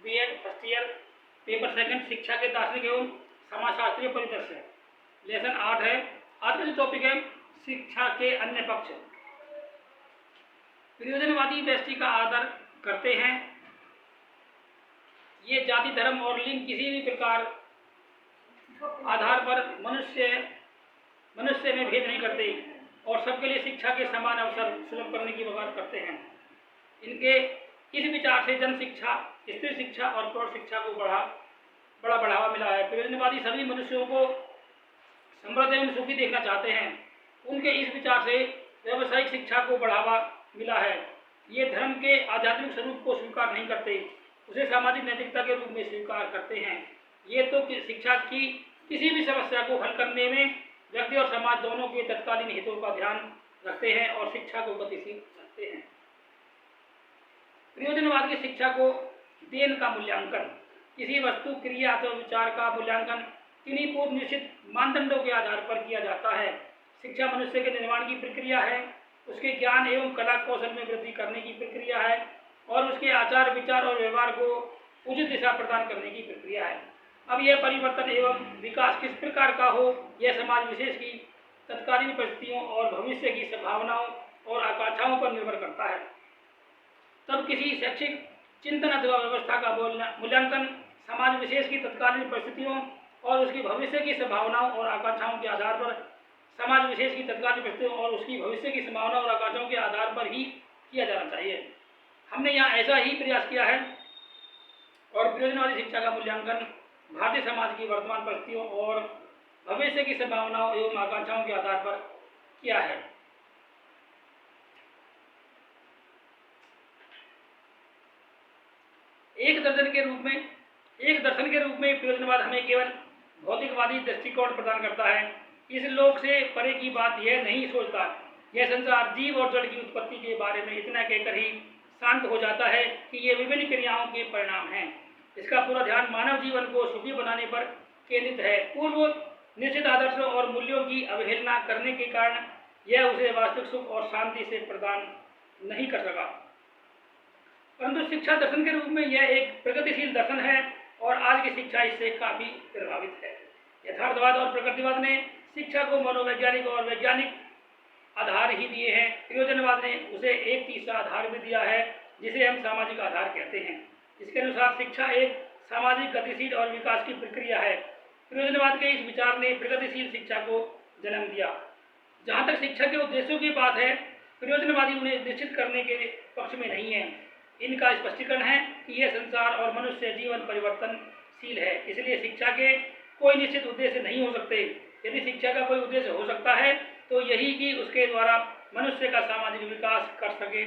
BEd first year, paper second, शिक्षा के दार्शनिक एवं समाजशास्त्रीय परिदृश्य। लेसन 8 है। आज का जो टॉपिक है शिक्षा के अन्य पक्ष। प्रयोजनवादी व्यष्टि का आदर करते हैं। ये जाति, धर्म और लिंग किसी भी प्रकार आधार पर मनुष्य में भेद नहीं करते और सबके लिए शिक्षा के समान अवसर सुलभ करने की बात करते हैं। इनके इस विचार से जन शिक्षा, स्त्री शिक्षा और प्रौढ़ शिक्षा को बड़ा बढ़ावा मिला है। प्रयोजनवादी सभी मनुष्यों को समृद्ध एवं सुखी देखना चाहते हैं। उनके इस विचार से व्यावसायिक शिक्षा को बढ़ावा मिला है। ये धर्म के आध्यात्मिक स्वरूप को स्वीकार नहीं करते, उसे सामाजिक नैतिकता के रूप में स्वीकार करते हैं। ये तो शिक्षा की किसी भी समस्या को हल करने में व्यक्ति और समाज दोनों के तत्कालीन हितों का ध्यान रखते हैं और शिक्षा को गतिशील रखते हैं। प्रयोजनवाद की शिक्षा को देन का मूल्यांकन, किसी वस्तु, क्रिया अथवा विचार का मूल्यांकन किन्हीं पूर्व निश्चित मानदंडों के आधार पर किया जाता है। शिक्षा मनुष्य के निर्माण की प्रक्रिया है, उसके ज्ञान एवं कला कौशल में वृद्धि करने की प्रक्रिया है और उसके आचार, विचार और व्यवहार को उचित दिशा प्रदान करने की प्रक्रिया है। अब यह परिवर्तन एवं विकास किस प्रकार का हो, यह समाज विशेष की तत्कालीन परिस्थितियों और भविष्य की संभावनाओं और आकांक्षाओं पर निर्भर करता है। तब किसी शैक्षिक चिंतन अथवा व्यवस्था का मूल्यांकन समाज विशेष की तत्कालीन परिस्थितियों और उसकी भविष्य की संभावनाओं और आकांक्षाओं के आधार पर समाज विशेष की तत्कालीन परिस्थितियों और उसकी भविष्य की संभावनाओं और आकांक्षाओं के आधार पर ही किया जाना चाहिए। हमने यहाँ ऐसा ही प्रयास किया है और प्रयोजनवादी शिक्षा का मूल्यांकन भारतीय समाज की वर्तमान परिस्थितियों और भविष्य की संभावनाओं एवं आकांक्षाओं के आधार पर किया है। एक दर्शन के रूप में प्रयोजनवाद हमें केवल भौतिकवादी दृष्टिकोण प्रदान करता है। इस लोक से परे की बात यह नहीं सोचता। यह संसार जीव और जड़ की उत्पत्ति के बारे में इतना कहकर ही शांत हो जाता है कि ये विभिन्न क्रियाओं के परिणाम हैं। इसका पूरा ध्यान मानव जीवन को सुखी बनाने पर केंद्रित है। पूर्व निश्चित आदर्शों और मूल्यों की अवहेलना करने के कारण यह उसे वास्तविक सुख और शांति से प्रदान नहीं कर सका। परंतु शिक्षा दर्शन के रूप में यह एक प्रगतिशील दर्शन है और आज की शिक्षा इससे काफी प्रभावित है। यथार्थवाद और प्रकृतिवाद ने शिक्षा को मनोवैज्ञानिक और वैज्ञानिक आधार ही दिए हैं। प्रयोजनवाद ने उसे एक तीसरा आधार भी दिया है जिसे हम सामाजिक आधार कहते हैं। इसके अनुसार शिक्षा एक सामाजिक, गतिशील और विकास की प्रक्रिया है। प्रयोजनवाद के इस विचार ने प्रगतिशील शिक्षा को जन्म दिया। जहाँ तक शिक्षा के उद्देश्यों की बात है, प्रयोजनवादी उन्हें निश्चित करने के पक्ष में नहीं है। इनका स्पष्टीकरण है कि यह संसार और मनुष्य जीवन परिवर्तनशील है, इसलिए शिक्षा के कोई निश्चित उद्देश्य नहीं हो सकते। यदि शिक्षा का कोई उद्देश्य हो सकता है तो यही कि उसके द्वारा मनुष्य का सामाजिक विकास कर सके,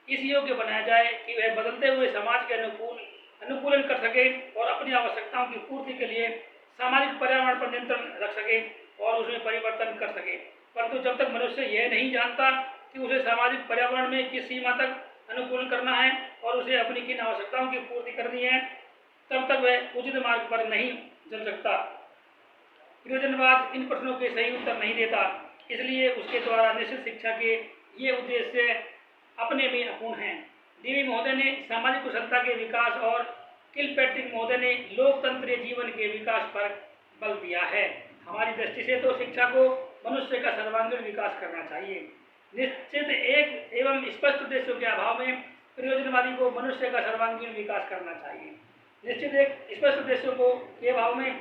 इस योग्य बनाया जाए कि वह बदलते हुए समाज के अनुकूलन कर सके और अपनी आवश्यकताओं की पूर्ति के लिए सामाजिक पर्यावरण पर नियंत्रण रख सके और उसमें परिवर्तन कर सके। परंतु जब तक मनुष्य यह नहीं जानता कि उसे सामाजिक पर्यावरण में किस सीमा तक अनुकूलन करना है और उसे अपनी किन आवश्यकताओं की पूर्ति करनी है, तब तक वह उचित मार्ग पर नहीं चल सकता। प्रयोजनवाद इन प्रश्नों के सही उत्तर नहीं देता, इसलिए उसके द्वारा निश्चित शिक्षा के ये उद्देश्य अपने में अपूर्ण हैं। डीवी महोदय ने सामाजिक कुशलता के विकास और किलपैट्रिक महोदय ने लोकतंत्रीय जीवन के विकास पर बल दिया है। हमारी दृष्टि से तो शिक्षा को मनुष्य का सर्वांगीण विकास करना चाहिए। निश्चित एक एवं स्पष्ट उद्देश्यों के अभाव में प्रयोजनवादी को मनुष्य का सर्वांगीण विकास करना चाहिए। निश्चित एक स्पष्ट उद्देश्यों के अभाव में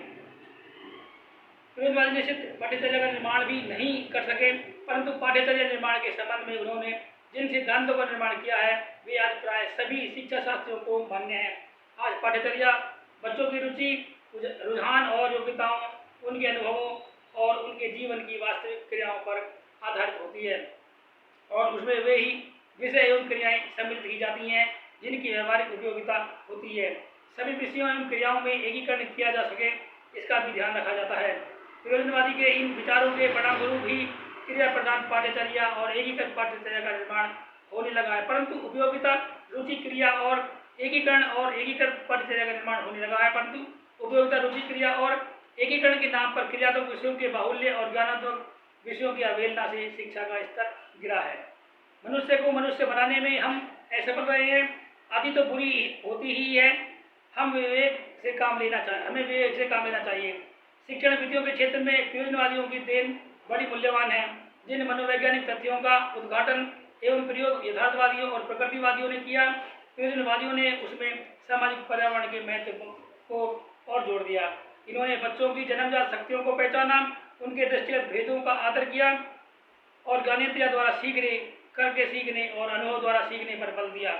प्रयोजनवादी निश्चित पाठ्यचर्या का निर्माण भी नहीं कर सके, परंतु पाठ्यचर्या निर्माण के संबंध में उन्होंने जिन सिद्धांतों का निर्माण किया है वे आज प्राय सभी शिक्षा शास्त्रियों को मान्य है। आज पाठ्यचर्या बच्चों की रुचि, रुझान और योग्यताओं, उनके अनुभवों और उनके जीवन की वास्तविक क्रियाओं पर आधारित होती है और उसमें वे ही विषय एवं क्रियाएं सम्मिलित की जाती हैं जिनकी व्यवहारिक उपयोगिता होती है। सभी विषयों एवं क्रियाओं में एकीकरण किया जा सके, इसका भी ध्यान रखा जाता है। प्रयोजनवादी के इन विचारों के परिणाम स्वरूप ही क्रिया प्रधान पाठ्यचर्या और एकीकृत पाठ्यचर्या का निर्माण होने लगा है, परंतु उपयोगिता, रुचि, क्रिया और एकीकृत पाठ्यचर्या का निर्माण होने लगा है, परंतु उपयोगिता, रुचि, क्रिया और एकीकरण के नाम पर क्रियात्मक विषयों के बाहुल्य और ज्ञानात्मक विषयों की अवहेलना से शिक्षा का स्तर गिरा है। मनुष्य को मनुष्य बनाने में हम असफल रहे हैं। आदि तो बुरी होती ही है, हमें विवेक से काम लेना चाहिए। शिक्षण विधियों के क्षेत्र में प्रयोजनवादियों की देन बड़ी मूल्यवान है। जिन मनोवैज्ञानिक तथ्यों का उद्घाटन एवं प्रयोग यथार्थवादियों और प्रकृतिवादियों ने किया, प्रयोजनवादियों ने उसमें सामाजिक पर्यावरण के महत्व को और जोड़ दिया। इन्होंने बच्चों की जन्मजात शक्तियों को पहचाना, उनके दृष्टिगत भेदों का आदर किया और ज्ञानेन्द्रिय द्वारा करके सीखने और अनुभव द्वारा सीखने पर बल दिया।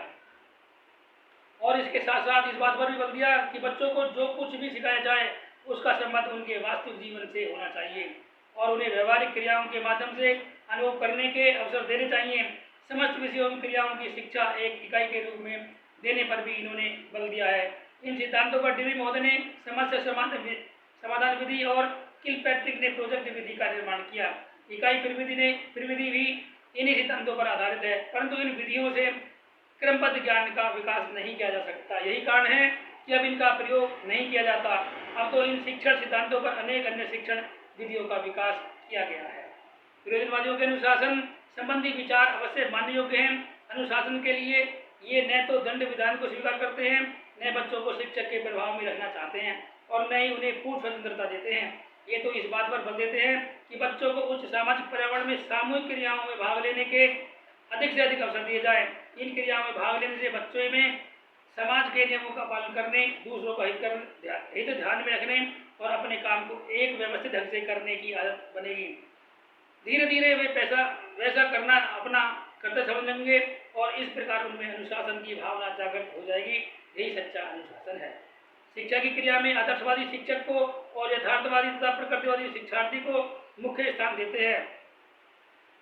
और इसके साथ साथ इस बात पर भी बल दिया कि बच्चों को जो कुछ भी सिखाया जाए उसका संबंध उनके वास्तविक जीवन से होना चाहिए और उन्हें व्यवहारिक क्रियाओं के माध्यम से अनुभव करने के अवसर देने चाहिए। समस्त विषयों की क्रियाओं की शिक्षा एक इकाई के रूप में देने पर भी इन्होंने बल दिया है। इन सिद्धांतों पर डीवी महोदय ने समस्या समाधान विधि और किलपैट्रिक ने प्रोजेक्ट विधि का निर्माण किया। इकाई प्रविधि भी इन्हीं सिद्धांतों पर आधारित है, परंतु इन विधियों से क्रमबद्ध ज्ञान का विकास नहीं किया जा सकता। यही कारण है कि अब इनका प्रयोग नहीं किया जाता। अब तो इन शिक्षण सिद्धांतों पर अनेक अन्य शिक्षण विधियों का विकास किया गया है। प्रयोजनवादियों के अनुशासन संबंधी विचार अवश्य मान्य योग्य हैं। अनुशासन के लिए ये न तो दंड विधान को स्वीकार करते हैं, न बच्चों को शिक्षक के प्रभाव में रखना चाहते हैं और न ही उन्हें पूर्ण स्वतंत्रता देते हैं। ये तो इस बात पर बल देते हैं कि बच्चों को उच्च सामाजिक पर्यावरण में सामूहिक क्रियाओं में भाग लेने के अधिक से अधिक अवसर दिए जाए। इन क्रियाओं में भाग लेने से बच्चों में समाज के नियमों का पालन करने, दूसरों का हित ध्यान में रखने और अपने काम को एक व्यवस्थित ढंग से करने की आदत बनेगी। धीरे धीरे वे वैसा करना अपना कर्तव्य समझेंगे और इस प्रकार उनमें अनुशासन की भावना जागृत हो जाएगी। यही सच्चा अनुशासन है। शिक्षा की क्रिया में आदर्शवादी शिक्षक को और यथार्थवादी तथा प्रकृतिवादी शिक्षार्थी को मुख्य स्थान देते हैं,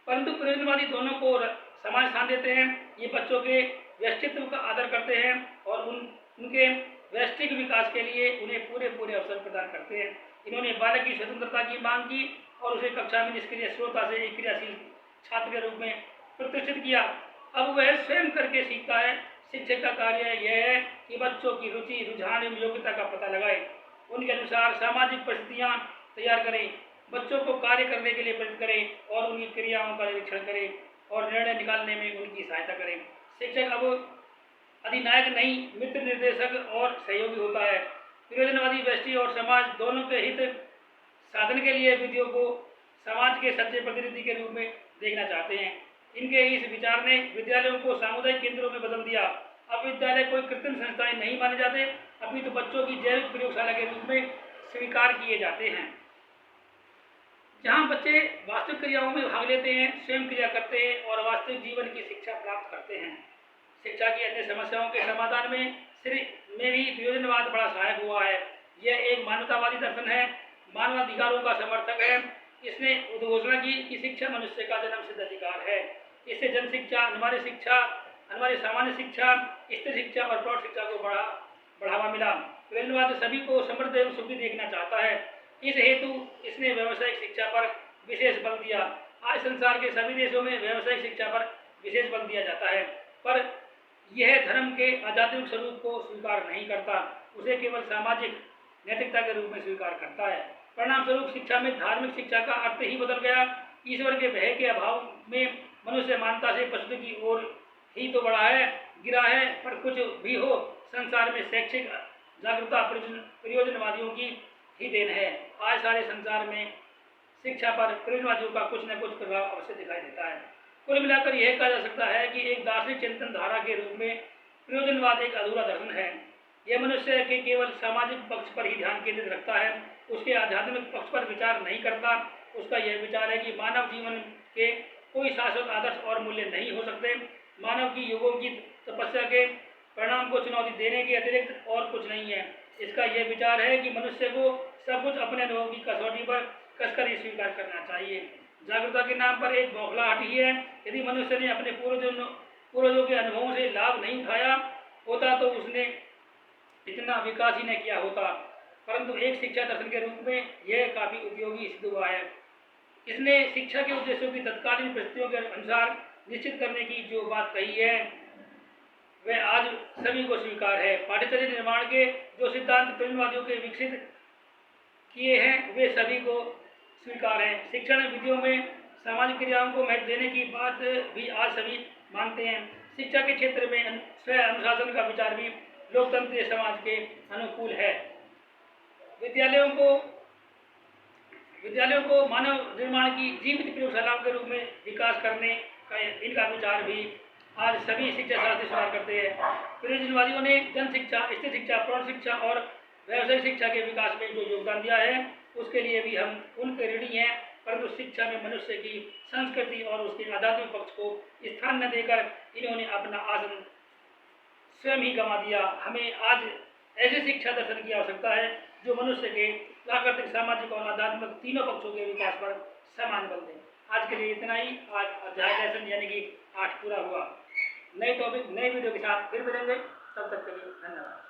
परंतु प्रयोजनवादी दोनों को समान स्थान देते हैं। ये बच्चों के व्यक्तित्व का आदर करते हैं और उनके व्यष्टिक विकास के लिए उन्हें पूरे अवसर प्रदान करते हैं। इन्होंने बालक की स्वतंत्रता की मांग की और उसे कक्षा में निष्क्रिय श्रोता से एक क्रियाशील छात्र के रूप में प्रतिष्ठित किया। अब वह स्वयं करके सीखता है। शिक्षक का कार्य यह है कि बच्चों की रुचि, रुझान एवं योग्यता का पता लगाए, उनके अनुसार सामाजिक परिस्थितियां तैयार करें, बच्चों को कार्य करने के लिए प्रेरित करें और उनकी क्रियाओं का निरीक्षण करें और निर्णय निकालने में उनकी सहायता करें। शिक्षक अब अधिनायक नहीं, मित्र, निर्देशक और सहयोगी होता है। प्रयोजनवादी व्यष्टि और समाज दोनों के हित साधन के लिए विधियों को समाज के सच्चे प्रतिनिधि के रूप में देखना चाहते हैं। इनके इस विचार ने विद्यालयों को सामुदायिक केंद्रों में बदल दिया। अब विद्यालय कोई कृत्रिम संस्थाएं नहीं माने जाते, अभी तो बच्चों की जैविक प्रयोगशाला के रूप में स्वीकार किए जाते हैं, जहाँ बच्चे वास्तविक क्रियाओं में भाग लेते हैं, स्वयं क्रिया करते हैं और वास्तविक जीवन की शिक्षा प्राप्त करते हैं। शिक्षा की अन्य समस्याओं के समाधान में भी प्रयोजनवाद बड़ा सहायक हुआ है। यह एक मानवतावादी दर्शन है, मानवाधिकारों का समर्थक है। इसने उद्घोषणा की कि शिक्षा मनुष्य का जन्मसिद्ध अधिकार है। इससे जन शिक्षा, अनिवार्य सामान्य शिक्षा, स्त्री शिक्षा और प्रौढ़ शिक्षा को बढ़ावा मिला। प्रयोजनवाद सभी को समृद्ध एवं सुखी देखना चाहता है। इस हेतु इसने व्यावसायिक शिक्षा पर विशेष बल दिया। आज संसार के सभी देशों में व्यावसायिक शिक्षा पर विशेष बल दिया जाता है, पर यह धर्म के आध्यात्मिक स्वरूप को स्वीकार नहीं करता, उसे केवल सामाजिक नैतिकता के रूप में स्वीकार करता है। परिणाम स्वरूप शिक्षा में धार्मिक शिक्षा का अर्थ ही बदल गया। ईश्वर के भय के अभाव में मनुष्य मानता से पशु की ओर ही तो गिरा है। पर कुछ भी हो, संसार में शैक्षिक जागरूकता प्रयोजनवादियों की ही देन है। आज सारे संसार में शिक्षा पर प्रयोजनवादियों का कुछ न कुछ प्रभाव अवश्य दिखाई देता है। कुल मिलाकर यह कहा जा सकता है कि एक दार्शनिक चिंतन धारा के रूप में प्रयोजनवाद एक अधूरा दर्शन है। यह मनुष्य के केवल सामाजिक पक्ष पर ही ध्यान केंद्रित रखता है, उसके आध्यात्मिक पक्ष पर विचार नहीं करता। उसका यह विचार है कि मानव जीवन के कोई शाश्वत आदर्श और मूल्य नहीं हो सकते। मानव की युगों की तपस्या के परिणाम को चुनौती देने के अतिरिक्त और कुछ नहीं है। इसका यह विचार है कि मनुष्य को सब कुछ अपने अनुभव की कसौटी पर कसकर ही स्वीकार करना चाहिए। जागरूकता के नाम पर एक बौखलाहट ही है। यदि मनुष्य ने अपने पूर्वजों के अनुभवों से लाभ नहीं उठाया होता तो उसने इतना विकास ही नहीं किया होता, परंतु एक शिक्षा दर्शन के रूप में यह काफी उपयोगी सिद्ध हुआ है। इसने शिक्षा के उद्देश्यों की तत्कालीन परिस्थितियों के अनुसार निश्चित करने की जो बात कही है वह आज सभी को स्वीकार है। पाठ्यचर्या निर्माण के जो सिद्धांत प्रयोजनवादियों के विकसित किए हैं वे सभी को स्वीकार है। शिक्षण विधियों में सामाजिक क्रियाओं को महत्व देने की बात भी आज सभी मानते हैं। शिक्षा के क्षेत्र में स्व अनुशासन का विचार भी लोकतंत्रीय समाज के अनुकूल है। विद्यालयों को मानव निर्माण की जीवित प्रयोगशालाओं के रूप में विकास करने का इनका विचार भी आज सभी शिक्षा शास्त्री स्वीकार करते हैं। प्रयोजनवादियों ने जन शिक्षा, स्त्री शिक्षा, प्रौढ़ शिक्षा और व्यावसायिक शिक्षा के विकास में जो योगदान दिया है उसके लिए भी हम उनके ऋणी हैं, परंतु शिक्षा में मनुष्य की संस्कृति और उसके आध्यात्मिक पक्ष को स्थान न देकर इन्होंने अपना आसन स्वयं ही गंवा दिया। हमें आज ऐसी शिक्षा दर्शन की आवश्यकता है जो मनुष्य के प्राकृतिक, सामाजिक और आध्यात्मिक तीनों पक्षों के विकास पर समान बल दें। आज के लिए इतना ही। आज अध्याय लेसन यानी कि 8 पूरा हुआ। नए टॉपिक, नए वीडियो के साथ फिर मिलेंगे। तब तक के लिए धन्यवाद।